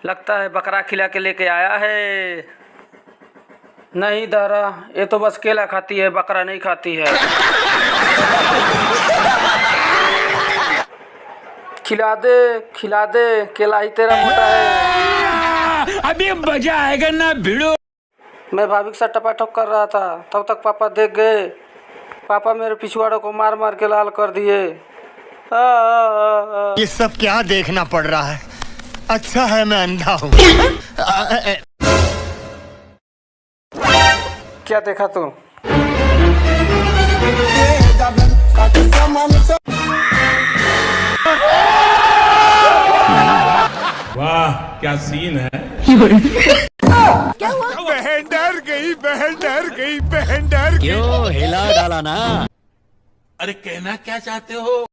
लगता है बकरा खिला के लेके आया है। नहीं दारा, ये तो बस केला खाती है, बकरा नहीं खाती है। खिला दे, केला ही तेरा मोटा है। अभी मजा आएगा ना भिड़ो। मैं भाभी के साथ टपाटप कर रहा था, तब तक पापा देख गए। पापा मेरे पिछवाड़ों को मार मार के लाल कर दिए। ये सब क्या देखना पड़ रहा है? अच्छा है मैं अंधा हूँ। क्या देखा तू? वाह क्या सीन है। क्या हुआ? बहन डर गई, बहन डर गई, बहन डर गई। क्यों हिला डाला ना? अरे कहना क्या चाहते हो?